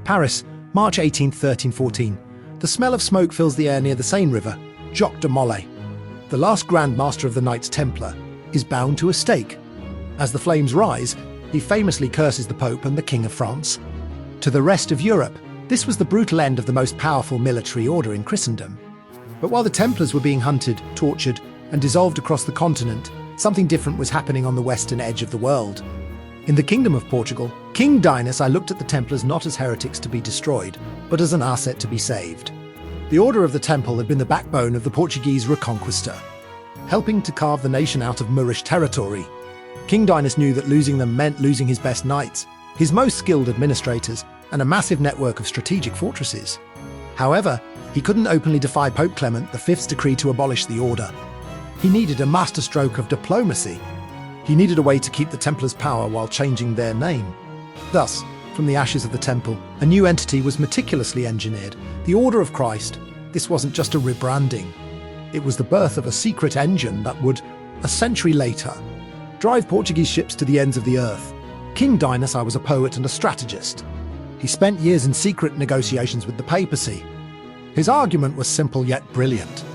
Paris, March 18, 1314. The smell of smoke fills the air near the Seine River. Jacques de Molay, the last Grand Master of the Knights Templar, is bound to a stake. As the flames rise, he famously curses the Pope and the King of France. To the rest of Europe, this was the brutal end of the most powerful military order in Christendom. But while the Templars were being hunted, tortured, and dissolved across the continent, something different was happening on the western edge of the world. In the Kingdom of Portugal, King Dinis I looked at the Templars not as heretics to be destroyed, but as an asset to be saved. The Order of the Temple had been the backbone of the Portuguese Reconquista, helping to carve the nation out of Moorish territory. King Dinis knew that losing them meant losing his best knights, his most skilled administrators, and a massive network of strategic fortresses. However, he couldn't openly defy Pope Clement V's decree to abolish the order. He needed a masterstroke of diplomacy. He needed a way to keep the Templars' power while changing their name. Thus, from the ashes of the temple, a new entity was meticulously engineered, the Order of Christ. This wasn't just a rebranding. It was the birth of a secret engine that would, a century later, drive Portuguese ships to the ends of the earth. King Dinis I was a poet and a strategist. He spent years in secret negotiations with the papacy. His argument was simple yet brilliant.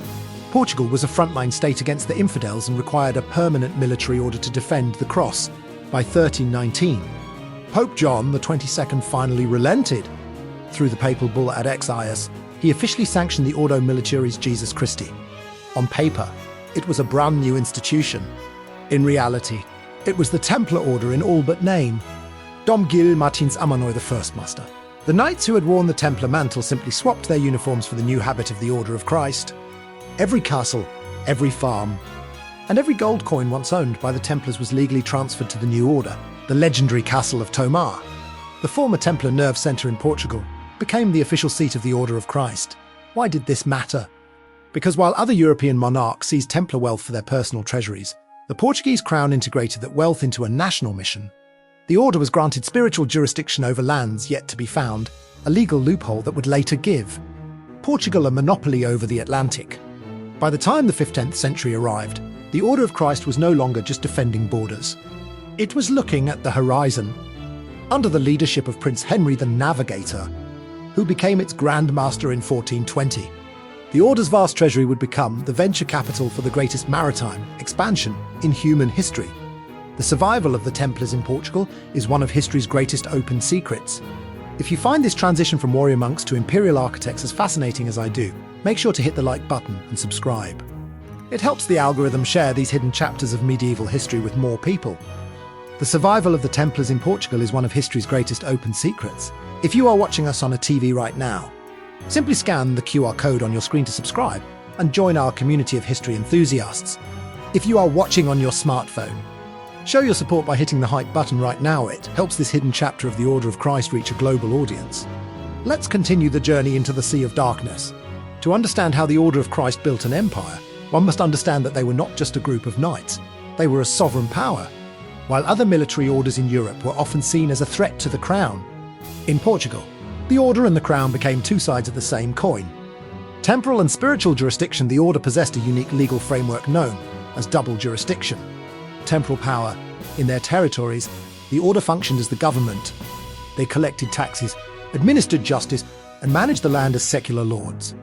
Portugal was a frontline state against the infidels and required a permanent military order to defend the cross. By 1319, Pope John XXII finally relented. Through the papal bull Ad Excius, he officially sanctioned the Ordo Militaris Jesus Christi. On paper, it was a brand new institution. In reality, it was the Templar Order in all but name. Dom Gil Martins Amanoy the First Master. The knights who had worn the Templar mantle simply swapped their uniforms for the new habit of the Order of Christ. Every castle, every farm, and every gold coin once owned by the Templars was legally transferred to the new order. The legendary castle of Tomar, the former Templar nerve centre in Portugal, became the official seat of the Order of Christ. Why did this matter? Because while other European monarchs seized Templar wealth for their personal treasuries, the Portuguese crown integrated that wealth into a national mission. The order was granted spiritual jurisdiction over lands yet to be found, a legal loophole that would later give Portugal a monopoly over the Atlantic. By the time the 15th century arrived, the Order of Christ was no longer just defending borders. It was looking at the horizon, under the leadership of Prince Henry the Navigator, who became its Grand Master in 1420. The Order's vast treasury would become the venture capital for the greatest maritime expansion in human history. The survival of the Templars in Portugal is one of history's greatest open secrets. If you find this transition from warrior monks to imperial architects as fascinating as I do, make sure to hit the like button and subscribe. It helps the algorithm share these hidden chapters of medieval history with more people. The survival of the Templars in Portugal is one of history's greatest open secrets. If you are watching us on a TV right now, simply scan the QR code on your screen to subscribe and join our community of history enthusiasts. If you are watching on your smartphone, show your support by hitting the hype button right now. It helps this hidden chapter of the Order of Christ reach a global audience. Let's continue the journey into the Sea of Darkness. To understand how the Order of Christ built an empire, one must understand that they were not just a group of knights, they were a sovereign power. While other military orders in Europe were often seen as a threat to the crown, in Portugal, the order and the crown became two sides of the same coin. Temporal and spiritual jurisdiction, the order possessed a unique legal framework known as double jurisdiction. Temporal power, in their territories, the order functioned as the government. They collected taxes, administered justice, and managed the land as secular lords.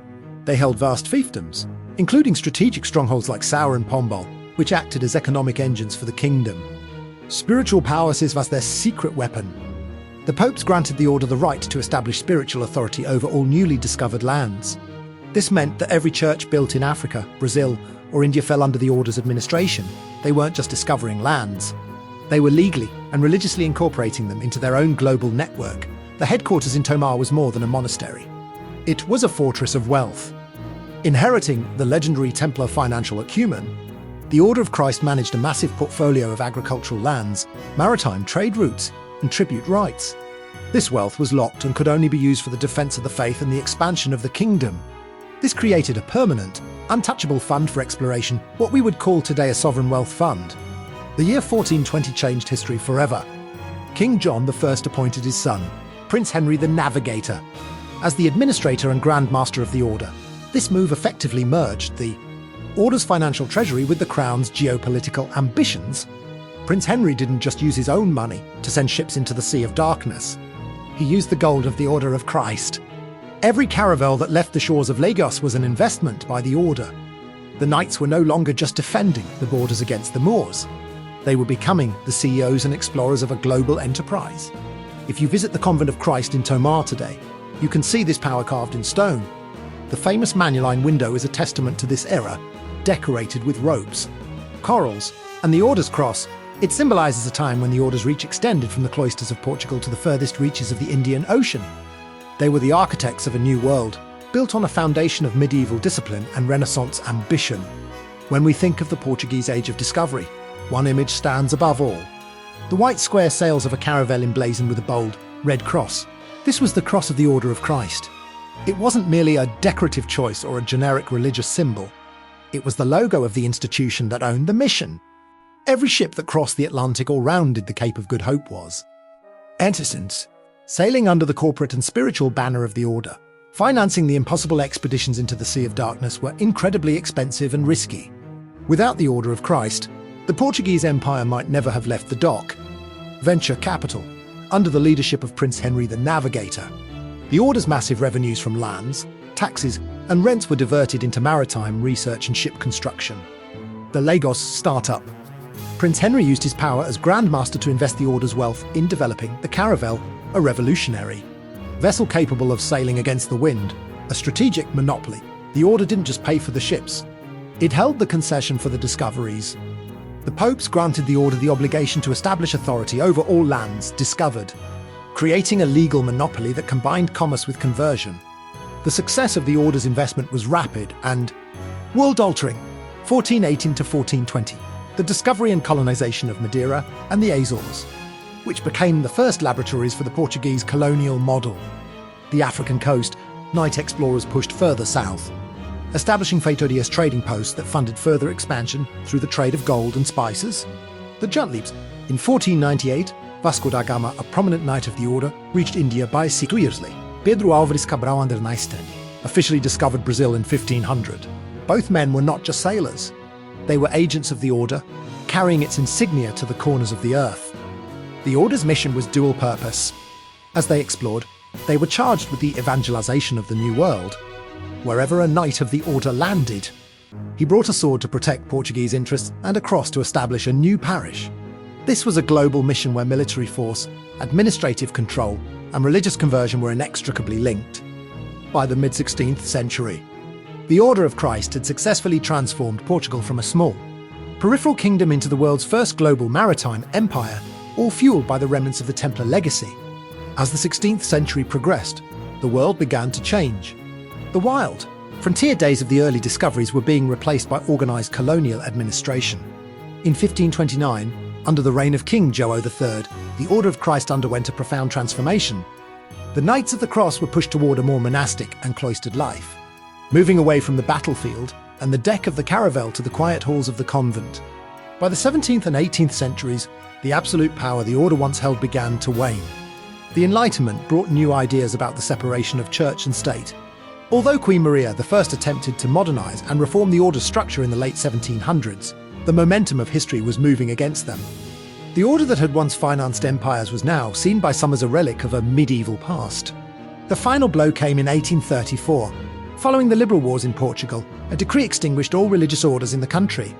They held vast fiefdoms, including strategic strongholds like Saur and Pombal, which acted as economic engines for the kingdom. Spiritual power was their secret weapon. The popes granted the order the right to establish spiritual authority over all newly discovered lands. This meant that every church built in Africa, Brazil, or India fell under the order's administration. They weren't just discovering lands. They were legally and religiously incorporating them into their own global network. The headquarters in Tomar was more than a monastery. It was a fortress of wealth. Inheriting the legendary Templar financial acumen, the Order of Christ managed a massive portfolio of agricultural lands, maritime trade routes, and tribute rights. This wealth was locked and could only be used for the defense of the faith and the expansion of the kingdom. This created a permanent, untouchable fund for exploration, what we would call today a sovereign wealth fund. The year 1420 changed history forever. King John I appointed his son, Prince Henry the Navigator, as the administrator and Grand Master of the Order. This move effectively merged the Order's financial treasury with the Crown's geopolitical ambitions. Prince Henry didn't just use his own money to send ships into the Sea of Darkness. He used the gold of the Order of Christ. Every caravel that left the shores of Lagos was an investment by the Order. The Knights were no longer just defending the borders against the Moors. They were becoming the CEOs and explorers of a global enterprise. If you visit the Convent of Christ in Tomar today, you can see this power carved in stone. The famous Manuline window is a testament to this era, decorated with ropes, corals, and the Order's cross. It symbolizes a time when the Order's reach extended from the cloisters of Portugal to the furthest reaches of the Indian Ocean. They were the architects of a new world, built on a foundation of medieval discipline and Renaissance ambition. When we think of the Portuguese Age of Discovery, one image stands above all. The white square sails of a caravel emblazoned with a bold, red cross. This was the cross of the Order of Christ. It wasn't merely a decorative choice or a generic religious symbol. It was the logo of the institution that owned the mission. Every ship that crossed the Atlantic or rounded the Cape of Good Hope was Entertains, sailing under the corporate and spiritual banner of the Order. Financing the impossible expeditions into the Sea of Darkness were incredibly expensive and risky. Without the Order of Christ, the Portuguese Empire might never have left the dock. Venture capital, under the leadership of Prince Henry the Navigator. The Order's massive revenues from lands, taxes, and rents were diverted into maritime research and ship construction. The Lagos startup. Prince Henry used his power as Grand Master to invest the Order's wealth in developing the caravel, a revolutionary vessel capable of sailing against the wind, a strategic monopoly. The Order didn't just pay for the ships. It held the concession for the discoveries. The popes granted the Order the obligation to establish authority over all lands discovered, creating a legal monopoly that combined commerce with conversion. The success of the Order's investment was rapid and world-altering. 1418 to 1420, the discovery and colonization of Madeira and the Azores, which became the first laboratories for the Portuguese colonial model. The African coast, night explorers pushed further south, establishing Feitorías trading posts that funded further expansion through the trade of gold and spices. The Juntleaps. In 1498, Vasco da Gama, a prominent knight of the Order, reached India by sea. 2 years later, Pedro Álvares Cabral and Dinis I officially discovered Brazil in 1500. Both men were not just sailors. They were agents of the Order, carrying its insignia to the corners of the earth. The Order's mission was dual purpose. As they explored, they were charged with the evangelization of the New World. Wherever a knight of the Order landed, he brought a sword to protect Portuguese interests and a cross to establish a new parish. This was a global mission where military force, administrative control, and religious conversion were inextricably linked. By the mid-16th century, the Order of Christ had successfully transformed Portugal from a small, peripheral kingdom into the world's first global maritime empire, all fueled by the remnants of the Templar legacy. As the 16th century progressed, the world began to change. The wild, frontier days of the early discoveries were being replaced by organised colonial administration. In 1529, under the reign of King João III, the Order of Christ underwent a profound transformation. The Knights of the Cross were pushed toward a more monastic and cloistered life, moving away from the battlefield and the deck of the caravel to the quiet halls of the convent. By the 17th and 18th centuries, the absolute power the Order once held began to wane. The Enlightenment brought new ideas about the separation of church and state. Although Queen Maria I attempted to modernise and reform the Order's structure in the late 1700s, the momentum of history was moving against them. The Order that had once financed empires was now seen by some as a relic of a medieval past. The final blow came in 1834. Following the Liberal Wars in Portugal, a decree extinguished all religious orders in the country.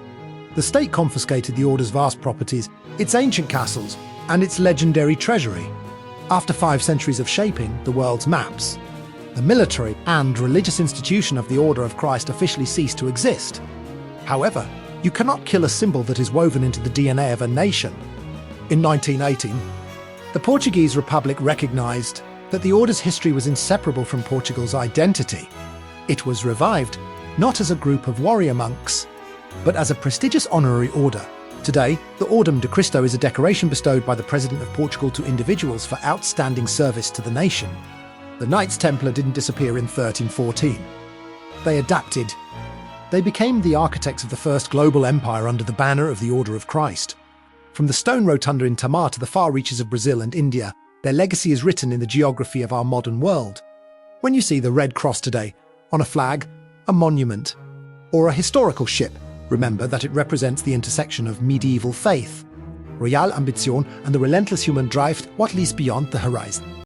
The state confiscated the Order's vast properties, its ancient castles, and its legendary treasury. After 5 centuries of shaping the world's maps, the military and religious institution of the Order of Christ officially ceased to exist. However, you cannot kill a symbol that is woven into the DNA of a nation. In 1918, the Portuguese Republic recognised that the Order's history was inseparable from Portugal's identity. It was revived, not as a group of warrior monks, but as a prestigious honorary order. Today, the Ordem de Cristo is a decoration bestowed by the President of Portugal to individuals for outstanding service to the nation. The Knights Templar didn't disappear in 1314. They adapted. They became the architects of the first global empire under the banner of the Order of Christ. From the stone rotunda in Tomar to the far reaches of Brazil and India, their legacy is written in the geography of our modern world. When you see the Red Cross today, on a flag, a monument, or a historical ship, remember that it represents the intersection of medieval faith, royal ambition, and the relentless human drive what lies beyond the horizon.